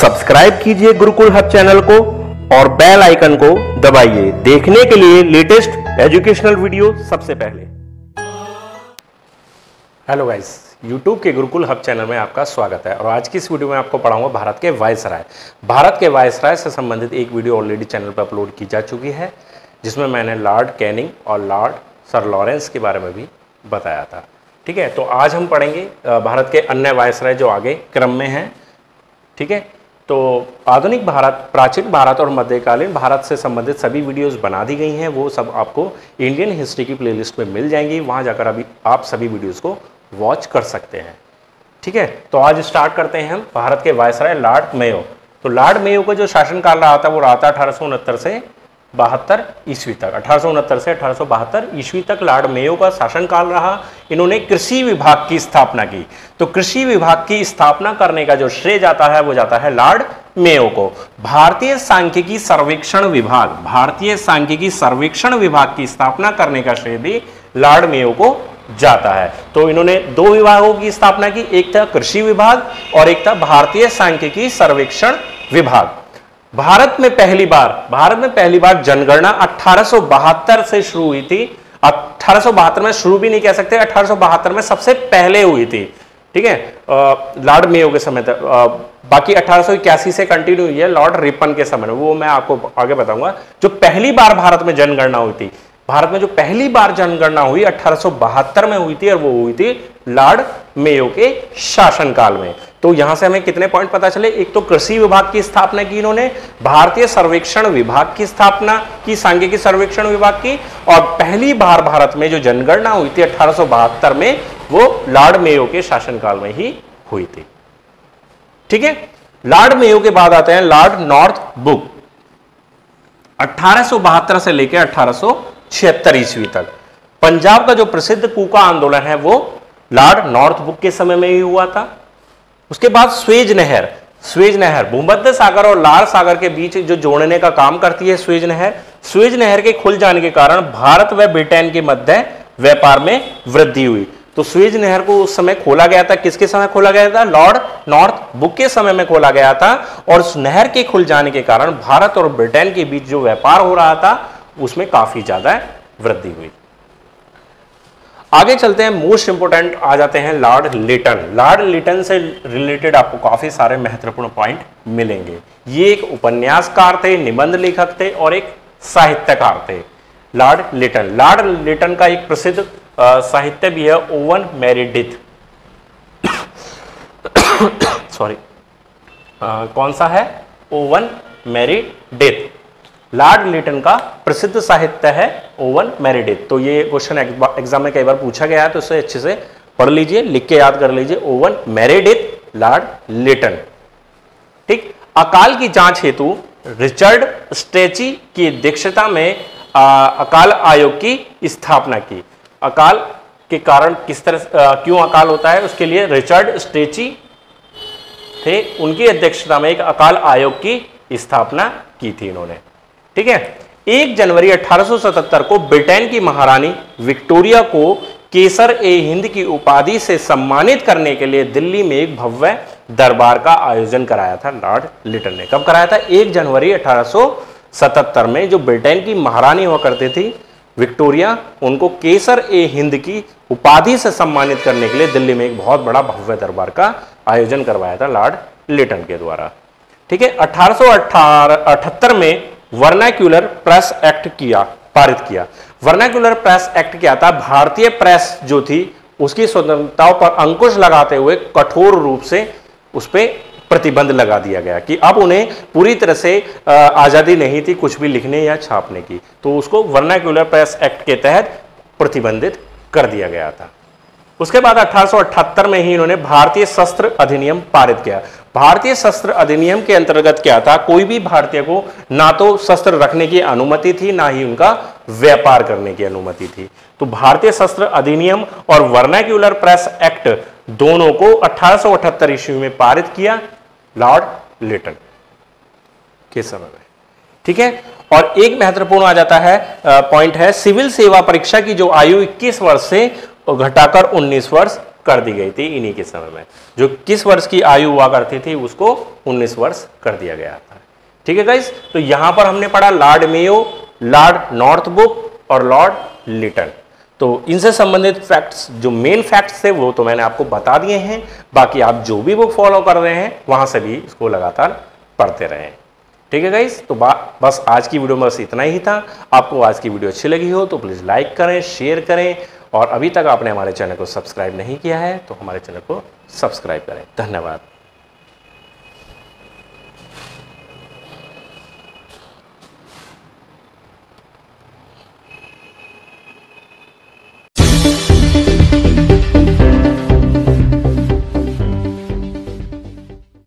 Subscribe कीजिए Gurukul hub channel को और बेल आइकन को दबाइए देखने के लिए लेटेस्ट एजुकेशनल वीडियो सबसे पहले। हेलो गाइस, YouTube के गुरुकुल हब चैनल में आपका स्वागत है और आज की इस वीडियो में आपको पढ़ाऊंगा भारत के वायसराय। भारत के वायसराय से संबंधित एक वीडियो ऑलरेडी चैनल पर अपलोड की जा चुकी है जिसमें मैंने लॉर्ड कैनिंग और लॉर्ड सर लॉरेंस के बारे में भी बताया था। ठीक है, तो आज हम पढ़ेंगे भारत के अन्य वायसराय जो आगे क्रम में हैं। ठीक है, तो आधुनिक भारत, प्राचीन भारत और मध्यकालीन भारत से संबंधित सभी वीडियोस बना दी गई हैं, वो सब आपको इंडियन हिस्ट्री की प्लेलिस्ट में मिल जाएंगी। वहां जाकर अभी आप सभी वीडियोस को वॉच कर सकते हैं। ठीक है, तो आज स्टार्ट करते हैं हम भारत के वायसराय लॉर्ड मेयो। तो लॉर्ड मेयो का जो शासनकाल रहा था वो रहा था 1869 से 72 ईस्वी तक। 1869 से 1872 ईस्वी तक लॉर्ड मेयो का शासनकाल रहा। इन्होंने कृषि विभाग की स्थापना की। तो कृषि विभाग की स्थापना करने का जो श्रेय जाता है वो जाता है लॉर्ड मेयो को। भारतीय सांख्यिकी सर्वेक्षण विभाग, भारतीय सांख्यिकी सर्वेक्षण विभाग की स्थापना करने का श्रेय भी लॉर्ड मेयो को जाता है। तो इन्होंने दो विभागों की स्थापना की, एक था कृषि विभाग और एक था भारतीय सांख्यिकी सर्वेक्षण विभाग। भारत में पहली बार जनगणना 1872 से शुरू हुई थी। 1872 में शुरू भी नहीं कह सकते, 1872 में सबसे पहले हुई थी। ठीक है, लॉर्ड मेयो के समय तक। बाकी 1881 से कंटिन्यू हुई है लॉर्ड रिपन के समय, वो मैं आपको आगे बताऊंगा। जो पहली बार भारत में जनगणना हुई थी, भारत में जो पहली बार जनगणना हुई 1872 में हुई थी और वो हुई थी लॉर्ड मेयो के शासनकाल में। तो यहां से हमें कितने पॉइंट पता चले? एक तो कृषि विभाग की स्थापना की इन्होंने, भारतीय सर्वेक्षण विभाग की स्थापना की, सांख्यिकी सर्वेक्षण विभाग की, और पहली बार भारत में जो जनगणना हुई थी 1872 में वो लॉर्ड मेयो के शासनकाल में ही हुई थी। ठीक है, लॉर्ड मेयो के बाद आते हैं लॉर्ड नॉर्थ बुक। 1872 से लेकर 1876 ईस्वी तक पंजाब का जो प्रसिद्ध कूका आंदोलन है वो लॉर्ड नॉर्थ बुक के समय में ही हुआ था। उसके बाद स्वेज नहर भूमध्य सागर और लाल सागर के बीच जो जोड़ने का काम करती है स्वेज नहर के खुल जाने के कारण भारत व ब्रिटेन के मध्य व्यापार में वृद्धि हुई। तो स्वेज नहर को उस समय खोला गया था। किसके समय खोला गया था? लॉर्ड नॉर्थ बुक के समय में खोला गया था। और उस नहर के खुल जाने के कारण भारत और ब्रिटेन के बीच जो व्यापार हो रहा था उसमें काफी ज्यादा वृद्धि हुई। आगे चलते हैं, मोस्ट इंपोर्टेंट आ जाते हैं लॉर्ड लिटन। लॉर्ड लिटन से रिलेटेड आपको काफी सारे महत्वपूर्ण पॉइंट मिलेंगे। ये एक उपन्यासकार थे, निबंध लेखक थे और एक साहित्यकार थे। लॉर्ड लिटन का एक प्रसिद्ध साहित्य भी है ओवन मेरिडिथ। सॉरी, कौन सा है? Oven Meredith. लॉर्ड लिटन का प्रसिद्ध साहित्य है ओवन मेरिडिथ। तो ये क्वेश्चन एग्जाम में कई बार पूछा गया है, तो इसे अच्छे से पढ़ लीजिए, लिख के याद कर लीजिए। Owen Meredith, Lord Lytton. ठीक, अकाल की जांच हेतु रिचर्ड स्ट्रेची की अध्यक्षता में अकाल आयोग की स्थापना की। अकाल के कारण किस तरह क्यों अकाल होता है उसके लिए रिचर्ड स्ट्रेची थे, उनकी अध्यक्षता में एक अकाल आयोग की स्थापना की थी इन्होंने। ठीक है, 1 जनवरी 1877 को ब्रिटेन की महारानी विक्टोरिया को केसर ए हिंद की उपाधि से सम्मानित करने के लिए दिल्ली में एक भव्य दरबार का आयोजन कराया था लॉर्ड लिटन ने। कब कराया था? 1 जनवरी 1877 में। जो ब्रिटेन की महारानी हुआ करती थी विक्टोरिया, उनको केसर ए हिंद की उपाधि से सम्मानित करने के लिए दिल्ली में एक बहुत बड़ा भव्य दरबार का आयोजन करवाया था लॉर्ड लिटन के द्वारा। ठीक है, 1878 में वर्नाक्यूलर प्रेस एक्ट पारित किया। वर्नाक्यूलर प्रेस एक्ट क्या था? भारतीय प्रेस जो थी उसकी स्वतंत्रताओं पर अंकुश लगाते हुए कठोर रूप से उस पर प्रतिबंध लगा दिया गया कि अब उन्हें पूरी तरह से आजादी नहीं थी कुछ भी लिखने या छापने की। तो उसको वर्नाक्यूलर प्रेस एक्ट के तहत प्रतिबंधित कर दिया गया था। उसके बाद 1878 में ही इन्होंने भारतीय शस्त्र अधिनियम पारित किया। भारतीय शस्त्र अधिनियम के अंतर्गत क्या था? कोई भी भारतीय को ना तो शस्त्र रखने की अनुमति थी, ना ही उनका व्यापार करने की अनुमति थी। तो भारतीय शस्त्र अधिनियम और वर्नाक्यूलर प्रेस एक्ट दोनों को 1878 ईस्वी में पारित किया लॉर्ड लिटन के समय में। ठीक है, और एक महत्वपूर्ण आ जाता है पॉइंट है सिविल सेवा परीक्षा की जो आयु 21 वर्ष से घटाकर 19 वर्ष कर दी गई थी इन्हीं के समय में। जो किस वर्ष की आयु हुआ करती थी उसको 19 वर्ष कर दिया गया था। ठीक है गाइस, तो यहां पर हमने पढ़ा लॉर्ड मेयो, लॉर्ड नॉर्थब्रुक और लॉर्ड लिटन। तो इनसे संबंधित फैक्ट्स, जो मेन फैक्ट्स थे वो तो मैंने आपको बता दिए हैं। बाकी आप जो भी बुक फॉलो कर रहे हैं वहां से भी इसको लगातार पढ़ते रहें। ठीक है गाइस, तो बस आज की वीडियो में बस इतना ही था। आपको आज की वीडियो अच्छी लगी हो तो प्लीज़ लाइक करें, शेयर करें, और अभी तक आपने हमारे चैनल को सब्सक्राइब नहीं किया है तो हमारे चैनल को सब्सक्राइब करें। धन्यवाद।